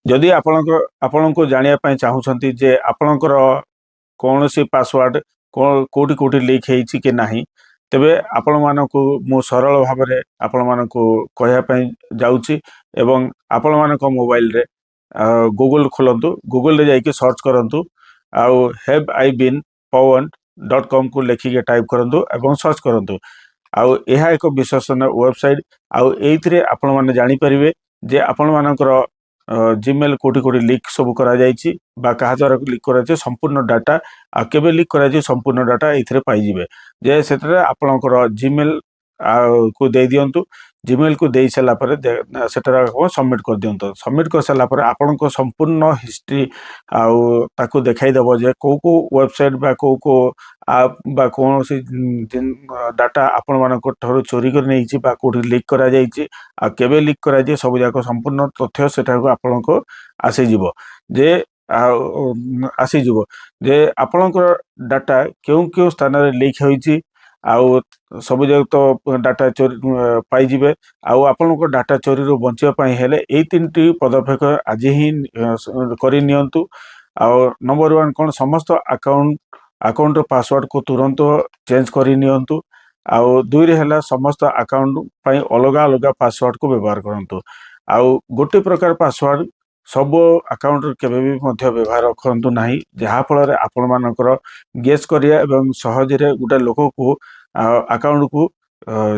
जदि आपनको जानिया पई चाहूछंती जे आपणकर कौन सी पासवर्ड कोटी कोटी लीक हेछि कि नाही, तेबे आपण मानकु मु सरल भाव में आपण मानकु कहया पई जाउछि एवं आपण मानक मोबाइल रे गूगल खोलंतु, गूगल रे जाइके सर्च करंतु आउ हैव आई बीन पवन.com को लेखिके टाइप करंतु एवं सर्च करंतु। आउ यह एक विश्वसनीय वेबसाइट। आउ एइथरे आपण माने जानि परिबे जे आपण मानकर जीमेल कोटी कोटी लीक सब करा जाइछि बा कहा द्वारा लीक करा जाइछि संपूर्ण डाटा आ केबे लीक करा जाइछि संपूर्ण डाटा एइथरे पाई जिवे जे सेतरे आपणकर जीमेल को दे दियंतु। जीमेल को दे सला पर सेटर सबमिट कर दियंतु। सबमिट कर सला पर आपणको संपूर्ण हिस्ट्री आउ ताको देखाई देबो जे को वेबसाइट बा को आप बा कौन सी डाटा आपण मानक ठरो चोरी कर नहीं बा कोठी लीक करा जाइछि आ केबे लीक करा जाइछि सब जाक संपूर्ण तथ्य सेटा को आपनको आसी जिवो जे आसी जिवो जे आपणकर डाटा केउ केउ स्थान रे लीक होइछि आउ सब जग तो डाटा चोरी पाई जिवे। आउ आपणकर डाटा चोरी रो बंचिया पई हेले एई तीनटी पदक्षेप आज ही करि नियंतु। आउ नंबर 1 कोन समस्त अकाउंट पासवर्ड को तुरंत चेंज करि नियंतु। आउ दुई रे हला समस्त अकाउंट पई अलग अलग पासवर्ड को व्यवहार करंतु। आउ गोटे प्रकार पासवर्ड सब अकाउंट केबे भी मध्य व्यवहार करंतु नाही, जहा फल रे आपण मानकर गेस करिया एवं सहज रे गुटा लोक को अकाउंट को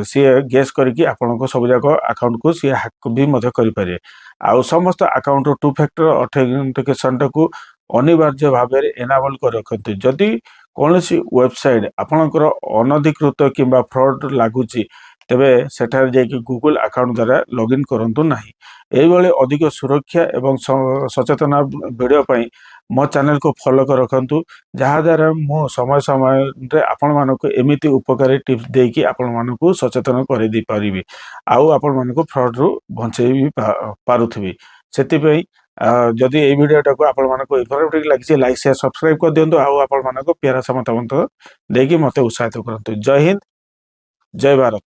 सी गेस करके आपण को सब जाक अकाउंट को सी हैक भी मध्य करि पारे। आउ समस्त अकाउंट टू फैक्टर ऑथेंटिकेशन को अनिवार्य भाव में एनाबल कर रखते। जदि कौन सी वेबसाइट आपणकर अनधिकृत किंबा फ्रॉड लागुची तेबे सेठार जाइए गूगल अकाउंट द्वारा लॉगिन करंतु नाही। एई भली अधिक सुरक्षा एवं सचेतना वीडियो पई मो चैनल को फॉलो कर रखंतु, जहा द्वारा मो समय समय रे आपण मानको एमिति उपकारी टिप्स देकी आपण मानको सचेतन कर दी परिबी आउ आपण मानको फ्रॉड रु बंचेई भी पारुथबी। सेति पई जदि ये वीडियोटा को आपण मानको इन्फॉर्मेटिव लागिছে लाइक शेयर सब्सक्राइब कर दियंतु आउ आपण मानको प्यारा समता देकी मते उत्साहित करंतु। जय हिंद, जय भारत।